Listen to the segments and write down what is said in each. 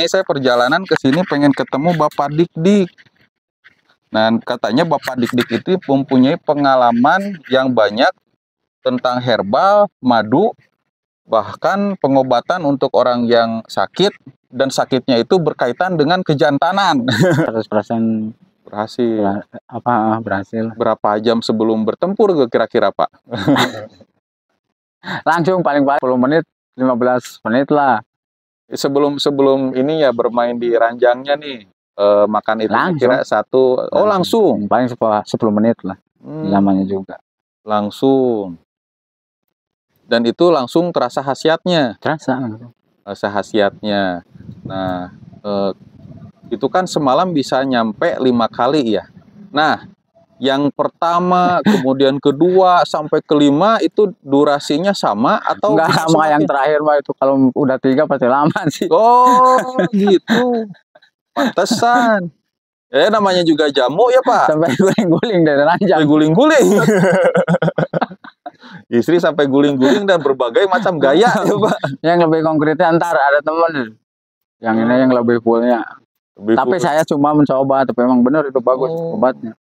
Ini saya perjalanan ke sini pengen ketemu Bapak Dik-Dik. Nah, katanya Bapak Dik-Dik itu mempunyai pengalaman yang banyak tentang herbal, madu, bahkan pengobatan untuk orang yang sakit, dan sakitnya itu berkaitan dengan kejantanan. 100% Berhasil. berhasil. Berapa jam sebelum bertempur kira-kira, Pak? Langsung paling 10 menit, 15 menit lah. Sebelum ini ya bermain di ranjangnya nih, makan itu Langsung. kira satu. Oh, langsung. Paling 10 menit lah. Namanya juga. Langsung. Dan itu langsung terasa khasiatnya. Terasa khasiatnya. Nah, itu kan semalam bisa nyampe 5 kali ya. Nah, yang pertama, kemudian kedua sampai kelima itu durasinya sama atau enggak sama? Yang terakhir mah itu kalau udah 3 pasti lama sih. Oh gitu. Pantesan. Namanya juga jamu ya Pak. Sampai guling-guling dari ranjang. Guling-guling. Istri sampai guling-guling dan berbagai macam gaya ya Pak. Yang lebih konkretnya ntar ada temen yang ini yang lebih fullnya. Tapi saya cuma mencoba, tapi memang benar itu bagus obatnya.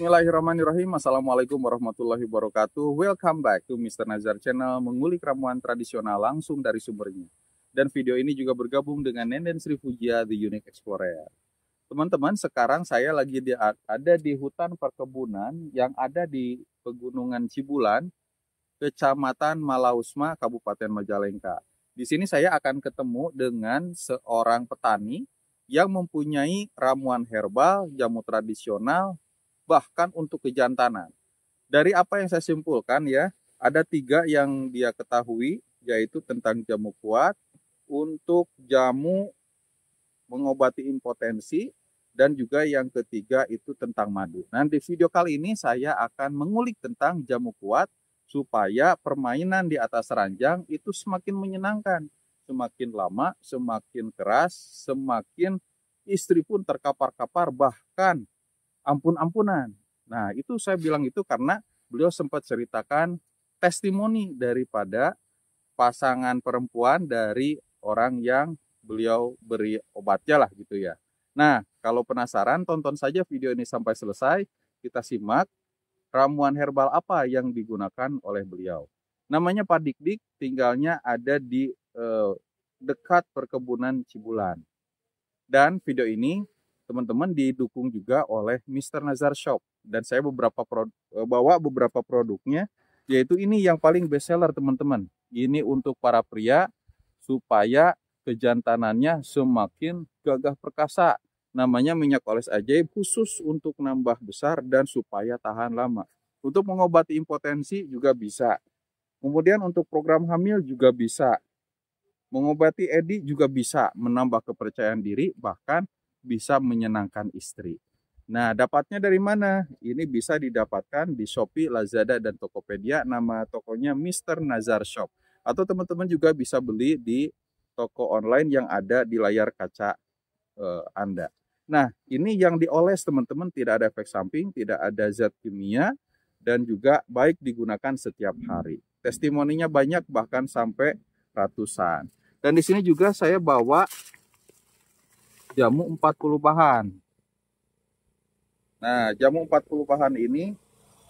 Bismillahirrahmanirrahim. Assalamualaikum warahmatullahi wabarakatuh. Welcome back to Mr. Nazar Channel, mengulik ramuan tradisional langsung dari sumbernya. Dan video ini juga bergabung dengan Nenden Sri Pujia, The Unique Explorer. Teman-teman, sekarang saya lagi ada di hutan perkebunan yang ada di Pegunungan Cibulan, Kecamatan Malausma, Kabupaten Majalengka. Di sini saya akan ketemu dengan seorang petani yang mempunyai ramuan herbal, jamu tradisional, bahkan untuk kejantanan. Dari apa yang saya simpulkan ya, ada 3 yang dia ketahui, yaitu tentang jamu kuat, untuk jamu mengobati impotensi, dan juga yang ketiga itu tentang madu. Nah, di video kali ini saya akan mengulik tentang jamu kuat supaya permainan di atas ranjang itu semakin menyenangkan. Semakin lama, semakin keras, semakin istri pun terkapar-kapar, bahkan ampun-ampunan. Nah, itu saya bilang itu karena beliau sempat ceritakan testimoni daripada pasangan perempuan dari orang yang beliau beri obatnya lah gitu ya. Nah, kalau penasaran tonton saja video ini sampai selesai. Kita simak ramuan herbal apa yang digunakan oleh beliau. Namanya Pak Dik-Dik, tinggalnya ada di dekat perkebunan Cibulan. Dan video ini teman-teman didukung juga oleh Mr. Nazar Shop, dan saya bawa beberapa produknya, yaitu ini yang paling best seller teman-teman. Ini untuk para pria supaya kejantanannya semakin gagah perkasa. Namanya minyak oles ajaib, khusus untuk nambah besar dan supaya tahan lama. Untuk mengobati impotensi juga bisa. Kemudian untuk program hamil juga bisa. Mengobati ED juga bisa, menambah kepercayaan diri, bahkan bisa menyenangkan istri. Nah, dapatnya dari mana? Ini bisa didapatkan di Shopee, Lazada, dan Tokopedia. Nama tokonya Mr. Nazar Shop. Atau teman-teman juga bisa beli di toko online yang ada di layar kaca Anda. Nah, ini yang dioles teman-teman, tidak ada efek samping, tidak ada zat kimia, dan juga baik digunakan setiap hari. Testimoninya banyak, bahkan sampai ratusan. Dan di sini juga saya bawa jamu 40 bahan. Nah, jamu 40 bahan ini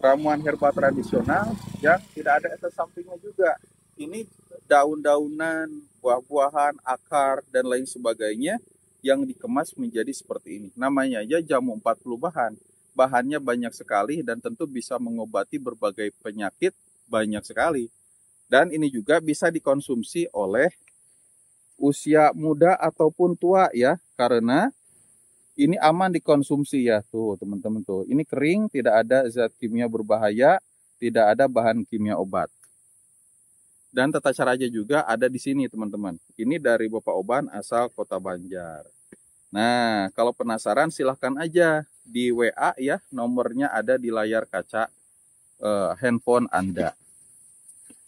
ramuan herbal tradisional yang tidak ada efek sampingnya juga. Ini daun-daunan, buah-buahan, akar, dan lain sebagainya yang dikemas menjadi seperti ini. Namanya aja jamu 40 bahan. Bahannya banyak sekali dan tentu bisa mengobati berbagai penyakit banyak sekali. Dan ini juga bisa dikonsumsi oleh usia muda ataupun tua ya, karena Ini aman dikonsumsi ya, tuh teman-teman tuh. Ini kering, tidak ada zat kimia berbahaya, tidak ada bahan kimia obat. Dan tata caranya juga ada di sini teman-teman. Ini dari Bapak Oban asal Kota Banjar. Nah, kalau penasaran silahkan aja di WA ya, nomornya ada di layar kaca handphone Anda.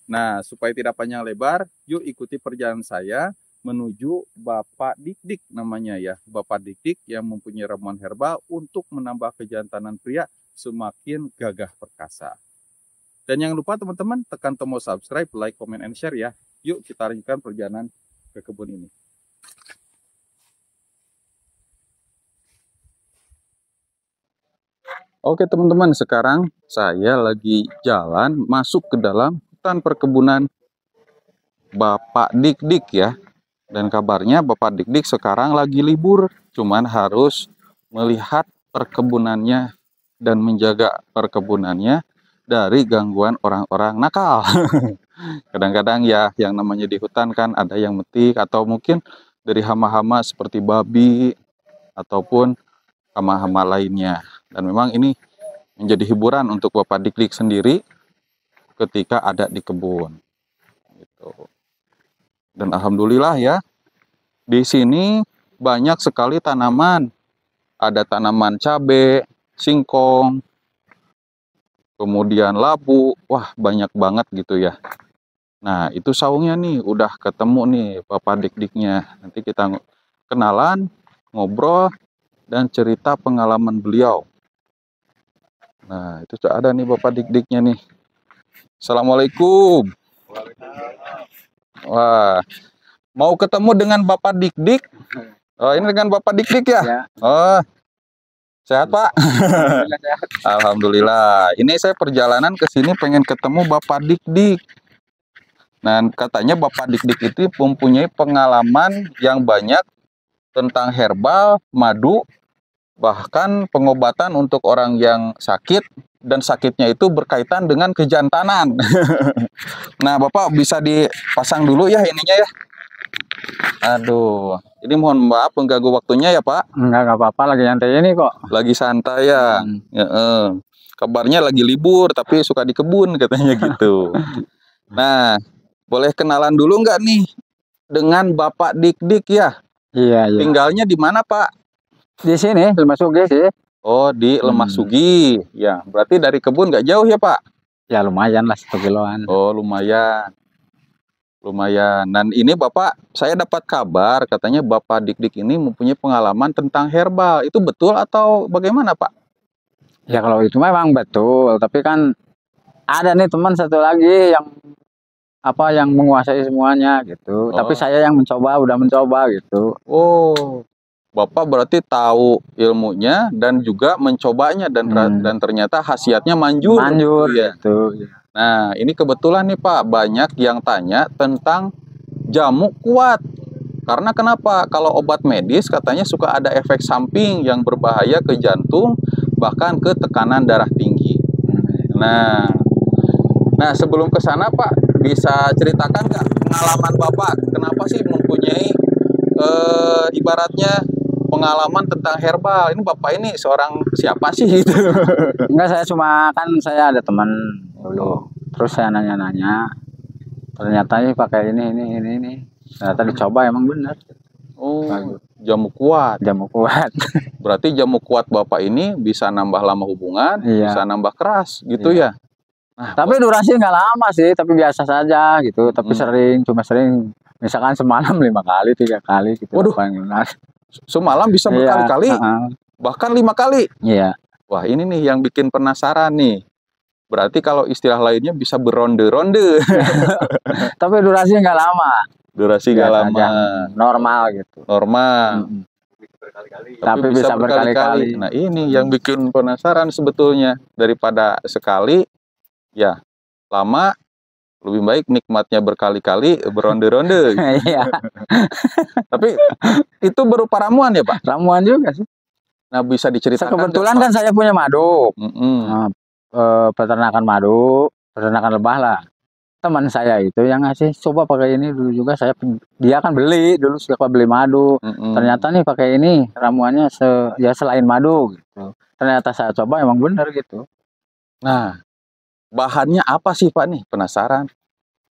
Nah, supaya tidak panjang lebar, yuk ikuti perjalanan saya menuju Bapak Dik-Dik namanya ya. Bapak Dik-Dik yang mempunyai ramuan herbal untuk menambah kejantanan pria semakin gagah perkasa. Dan jangan lupa teman-teman tekan tombol subscribe, like, comment, and share ya. Yuk kita lanjutkan perjalanan ke kebun ini. Oke teman-teman, sekarang saya lagi jalan masuk ke dalam hutan perkebunan Bapak Dik-Dik ya. Dan kabarnya Bapak Dik-Dik sekarang lagi libur, cuman harus melihat perkebunannya dan menjaga perkebunannya dari gangguan orang-orang nakal. Kadang-kadang ya yang namanya di hutan kan ada yang metik atau mungkin dari hama-hama seperti babi ataupun hama-hama lainnya. Dan memang ini menjadi hiburan untuk Bapak Dik-Dik sendiri ketika ada di kebun. Gitu. Dan alhamdulillah ya, di sini banyak sekali tanaman. Ada tanaman cabai, singkong, kemudian labu. Wah, banyak banget gitu ya. Nah, itu saungnya nih, udah ketemu nih Bapak Dik-Diknya. Nanti kita kenalan, ngobrol, dan cerita pengalaman beliau. Nah, itu sudah ada nih Bapak Dik-Diknya nih. Assalamualaikum. Wah, mau ketemu dengan Bapak Dik-Dik? Oh, ini dengan Bapak Dik-Dik ya? Ya. Oh, sehat Pak? Alhamdulillah. Ini saya perjalanan ke sini pengen ketemu Bapak Dik-Dik. Nah, katanya Bapak Dik-Dik itu mempunyai pengalaman yang banyak tentang herbal, madu, bahkan pengobatan untuk orang yang sakit, dan sakitnya itu berkaitan dengan kejantanan. Nah, Bapak bisa dipasang dulu ya ininya ya. Aduh, ini mohon maaf mengganggu waktunya ya Pak. Enggak apa-apa, lagi nyantai ini kok. Lagi santai ya. Kabarnya lagi libur tapi suka di kebun katanya gitu. Nah, boleh kenalan dulu nggak nih dengan Bapak Dik-Dik ya? Iya, iya. Tinggalnya di mana Pak? Di sini, Lemah Sugi sih. Oh, di Lemah Sugi. Ya, berarti dari kebun nggak jauh ya Pak? Ya lumayan lah, 1 kiloan. Oh, lumayan. Lumayan. Dan ini Bapak, saya dapat kabar katanya Bapak Dik-Dik ini mempunyai pengalaman tentang herbal. Itu betul atau bagaimana Pak? Ya kalau itu memang betul, tapi kan ada nih teman satu lagi yang yang menguasai semuanya gitu. Tapi saya yang udah mencoba gitu. Oh, Bapak berarti tahu ilmunya dan juga mencobanya dan ternyata khasiatnya manjur. Manjur gitu ya. Gitu. Nah, ini kebetulan nih Pak, banyak yang tanya tentang jamu kuat. Karena kenapa? Kalau obat medis katanya suka ada efek samping yang berbahaya ke jantung, bahkan ke tekanan darah tinggi. Nah sebelum ke sana Pak, bisa ceritakan nggak pengalaman Bapak? Kenapa sih mempunyai ibaratnya pengalaman tentang herbal? Ini Bapak ini seorang siapa sih gitu? Enggak, saya ada teman dulu. Terus saya nanya-nanya. Ternyata ini pakai ini. Ternyata dicoba emang benar. Oh, jamu kuat. Jamu kuat. Berarti jamu kuat Bapak ini bisa nambah lama hubungan, bisa nambah keras gitu ya. Nah, tapi durasi nggak lama sih, tapi biasa saja gitu. Tapi cuma sering. Misalkan semalam 5 kali, 3 kali gitu. Waduh. Semalam bisa berkali-kali, bahkan 5 kali. Iya. Wah, ini nih yang bikin penasaran nih. Berarti kalau istilah lainnya bisa beronde-ronde. Tapi durasinya nggak lama. Durasi nggak lama. Normal gitu. Normal. Tapi bisa berkali-kali. Nah, ini yang bikin penasaran sebetulnya. Daripada sekali, ya lama, lebih baik nikmatnya berkali-kali, beronde-ronde. Iya. Tapi itu berupa ramuan ya Pak? Ramuan juga sih. Nah, bisa diceritakan. Kebetulan kan saya punya madu. Peternakan madu, peternakan lebah lah. teman saya itu yang ngasih, coba pakai ini dulu juga. Dia kan beli dulu, suka beli madu. Ternyata nih pakai ini ramuannya ya selain madu gitu. Ternyata saya coba emang bener gitu. Nah, bahannya apa sih Pak nih? Penasaran.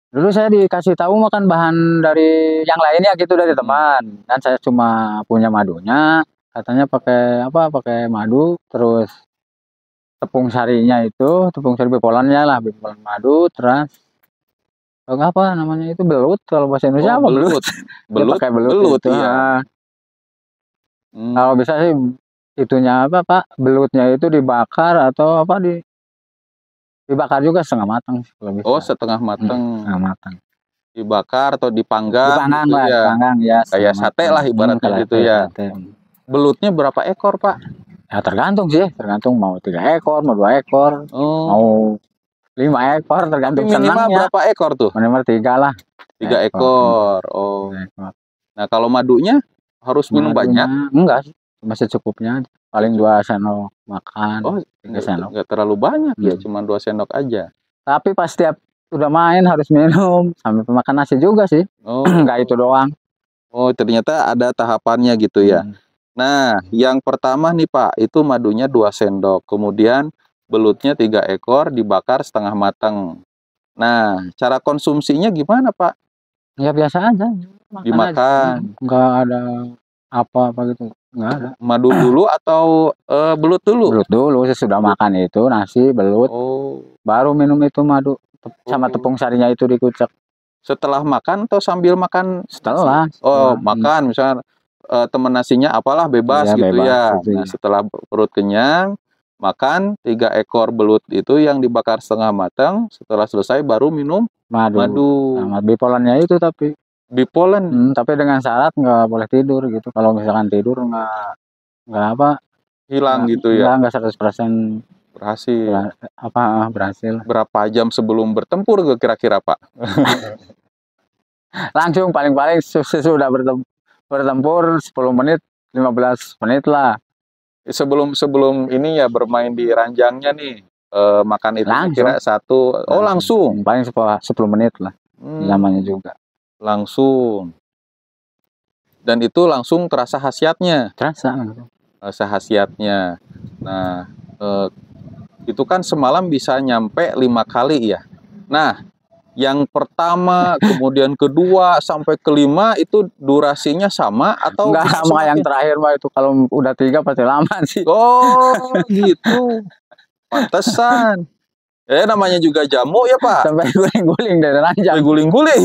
Dulu saya dikasih tahu makan bahan dari yang lainnya gitu, dari teman. Dan saya cuma punya madunya. Katanya pakai apa? Pakai madu, terus tepung sarinya itu, tepung sari bipolannya lah, bipolan madu, terus apa namanya itu, belut, kalau bahasa Indonesia apa belut? Belut, pakai belut itu, ya. Kalau bisa sih itunya apa Pak, belutnya itu dibakar atau apa dibakar juga setengah matang kalau bisa. Oh, setengah matang. Setengah matang. Dibakar atau dipanggang Dipanggang gitu lah, ya. dipanggang ya. Kayak sate lah ibaratnya gitu ya. Sate. Belutnya berapa ekor Pak? Ya tergantung sih, tergantung mau 3 ekor, mau 2 ekor, mau 5 ekor, tergantung minimal senangnya. Berapa ekor tuh? Minimal 3 lah. 3 ekor. Oh. Nah, kalau madunya harus minum banyak? Enggak sih, masih cukupnya. Paling 2 sendok makan. Oh, 3 sendok. Enggak terlalu banyak ya, cuma 2 sendok aja. Tapi pas tiap udah main harus minum, sampai makan nasi juga sih. Oh. Enggak itu doang. Oh, ternyata ada tahapannya gitu ya. Nah, yang pertama nih Pak, itu madunya 2 sendok. Kemudian belutnya 3 ekor, dibakar setengah matang. Nah, cara konsumsinya gimana Pak? Ya biasa aja. Dimakan. Enggak ada apa-apa gitu. Enggak ada. Madu dulu atau belut dulu? Belut dulu, sesudah makan itu nasi, belut. Oh. Baru minum itu madu sama tepung sarinya itu dikucek. Setelah makan atau sambil makan? Setelah. Oh, makan misalnya temen nasinya apalah bebas gitu bebas, ya. gitu Nah, setelah perut kenyang, makan 3 ekor belut itu yang dibakar setengah matang. Setelah selesai baru minum madu. Sama bipolannya itu tapi. Bipolen. Tapi dengan syarat nggak boleh tidur gitu. Kalau misalkan tidur nggak apa? Hilang gitu ya? Nggak 100% berhasil. Berhasil. Berapa jam sebelum bertempur kira-kira Pak? Langsung paling-paling sudah bertempur 10 menit, 15 menit lah. Sebelum ini ya bermain di ranjangnya nih, makan itu kira satu. Oh, langsung? Paling 10 menit lah. Namanya juga. Langsung. Dan itu langsung terasa khasiatnya? Terasa. Terasa khasiatnya. Nah, itu kan semalam bisa nyampe 5 kali ya. Nah, yang pertama, kemudian kedua, sampai kelima itu durasinya sama atau? Enggak sama yang terakhir Pak, itu kalau udah 3 pasti lama sih. Oh, gitu. Pantesan. Namanya juga jamu ya Pak. Sampai guling-guling dari ranjang. Sampai guling-guling.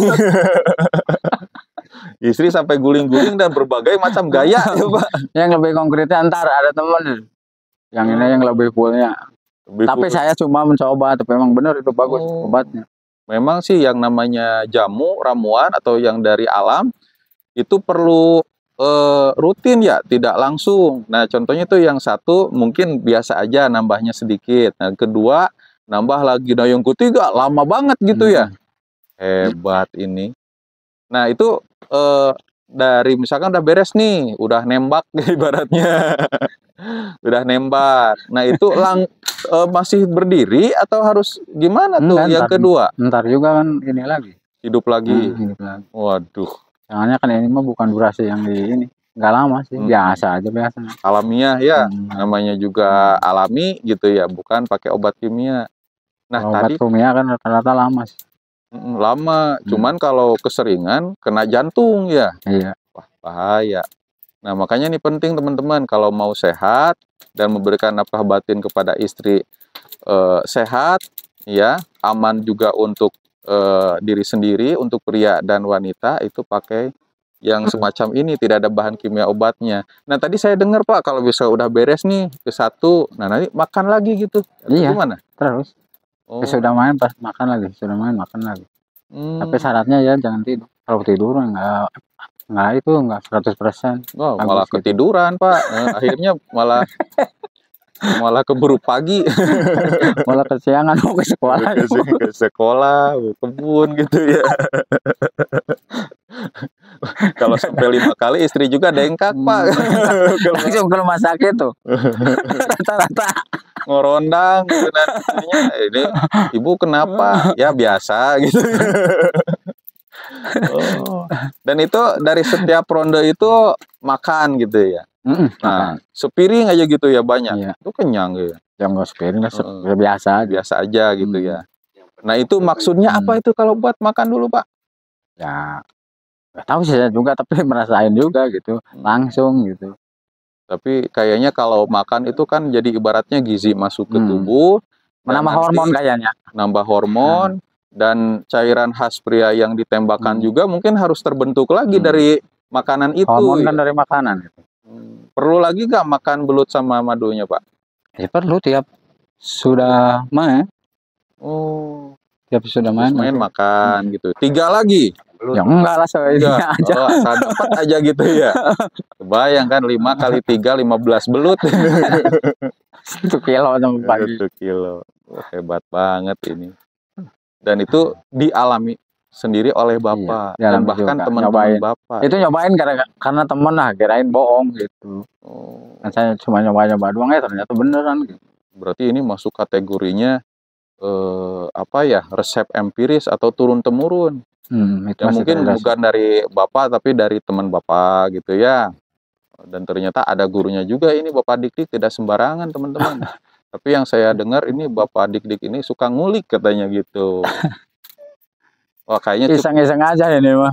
Istri sampai guling-guling dan berbagai macam gaya ya Pak. Yang lebih konkretnya ntar ada temen. Yang ini yang lebih fullnya. Tapi saya cuma mencoba, tapi memang benar itu bagus obatnya. Memang sih yang namanya jamu, ramuan atau yang dari alam itu perlu rutin ya, tidak langsung. Nah, contohnya tuh yang satu mungkin biasa aja nambahnya sedikit. Nah, kedua nambah lagi. Nah, yang ketiga lama banget gitu ya. Hebat ini. Nah, itu dari misalkan udah beres nih, udah nembak ibaratnya. Udah nembak. Nah, itu masih berdiri atau harus gimana tuh yang kedua? Ntar juga kan ini lagi. Hidup lagi. Hidup lagi. Waduh. Soalnya kan ini mah bukan durasi yang di ini. Nggak lama sih, biasa aja biasa. Alamiah ya, namanya juga alami gitu ya, bukan pakai obat kimia. Nah, obat kimia kan rata-rata lama sih. Lama, cuman kalau keseringan kena jantung ya. Iya. Wah, bahaya. Nah, makanya ini penting teman-teman, kalau mau sehat dan memberikan nafkah batin kepada istri sehat, ya, aman juga untuk diri sendiri, untuk pria dan wanita, itu pakai yang semacam ini, tidak ada bahan kimia obatnya. Nah, tadi saya dengar Pak, kalau bisa udah beres nih ke satu, nah nanti makan lagi gitu. Iya. Gimana? Terus. Sudah main pas makan lagi, sudah main makan lagi. Tapi syaratnya ya jangan tidur. Kalau tidur nggak 100%. Oh, malah ketiduran Pak. Akhirnya malah keburu pagi. Malah kesiangan mau ke sekolah. Ke sekolah, kebun gitu ya. Kalau sampai 5 kali istri juga dengkak, Pak. Langsung ke rumah sakit tuh. Rata-rata. Ngorondang gitu dan istrinya, ini ibu kenapa? Ya biasa gitu. Oh. Dan itu dari setiap ronde itu makan gitu ya. Nah, sepiring aja gitu ya banyak. Iya. Itu kenyang gitu. Yang nggak sepiring biasa. Biasa aja gitu ya. Nah, itu maksudnya apa itu kalau buat makan dulu, Pak? Ya, nggak tahu sih saya juga, tapi merasain juga gitu, langsung gitu. Tapi kayaknya kalau makan itu kan jadi ibaratnya gizi masuk ke tubuh, menambah hormon kayaknya. Nambah hormon dan cairan khas pria yang ditembakkan juga mungkin harus terbentuk lagi dari makanan itu. Hormon kan dari makanan. Perlu lagi nggak makan belut sama madunya, Pak? Ya perlu tiap sudah main. Oh, tiap sudah main makan gitu. 3 lagi. Ya enggak lah, saya aja. Oh, asal dapat aja gitu ya. Bayangkan 5 kali 3 15 belut. 1 kilo sampai pagi. 1 kilo. Oh, hebat banget ini. Dan itu dialami sendiri oleh Bapak. Iya, dan bahkan teman-teman Bapak. Itu nyobain karena temen lah, kirain bohong gitu. Kan saya cuma nyoba-nyoba doang, ya ternyata beneran gitu. Berarti ini masuk kategorinya apa ya, resep empiris atau turun-temurun. Itu mungkin bukan dari Bapak tapi dari teman Bapak gitu ya. Dan ternyata ada gurunya juga ini Bapak Dik-Dik, tidak sembarangan teman-teman. Tapi yang saya dengar ini Bapak Dik-Dik ini suka ngulik katanya gitu. Wah, kayaknya iseng-iseng aja ini mah.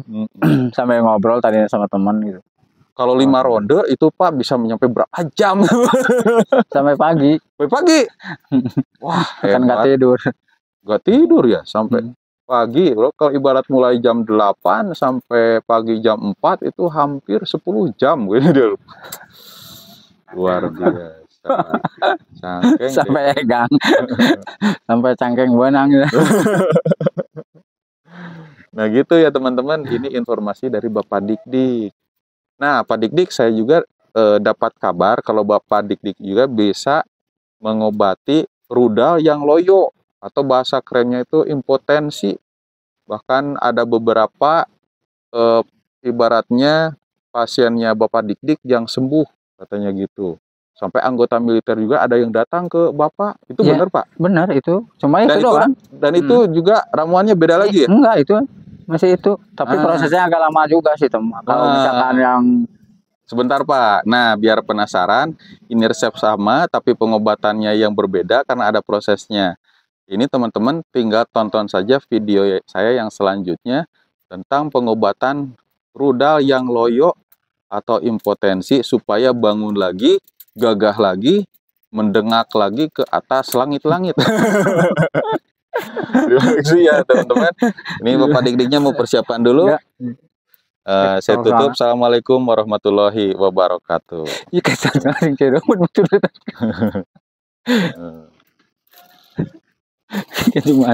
Sampai ngobrol tadinya sama teman gitu. Kalau 5 ronde itu Pak bisa menyampai berapa jam? Sampai pagi. Sampai pagi. Wah, kan nggak tidur. Nggak tidur ya sampai pagi. Kalau ibarat mulai jam 8 sampai pagi jam 4 itu hampir 10 jam gitu. Luar biasa. Cangkeng sampai egang. Sampai cangkeng benang ya. Nah gitu ya teman-teman, ini informasi dari Bapak Dik-Dik. Nah, Pak Dik-Dik, saya juga dapat kabar kalau Bapak Dik-Dik juga bisa mengobati rudal yang loyo atau bahasa kerennya itu impotensi. Bahkan ada beberapa ibaratnya pasiennya Bapak Dik-Dik yang sembuh katanya gitu. Sampai anggota militer juga ada yang datang ke Bapak. Itu benar, Pak? Benar itu. Cuma itu doang. Dan itu juga ramuannya beda lagi ya? Enggak, itu masih itu. Tapi prosesnya agak lama juga sih, Tem. Kalau misalkan yang sebentar, Pak. Nah, biar penasaran, ini resep sama tapi pengobatannya yang berbeda karena ada prosesnya. Ini teman-teman tinggal tonton saja video saya yang selanjutnya tentang pengobatan rudal yang loyo atau impotensi supaya bangun lagi, gagah lagi, mendengak lagi ke atas langit-langit. Terima kasih ya teman-teman. Ini Bapak Dik-Diknya mau persiapan dulu. Saya tutup. Assalamualaikum warahmatullahi wabarakatuh. Cuma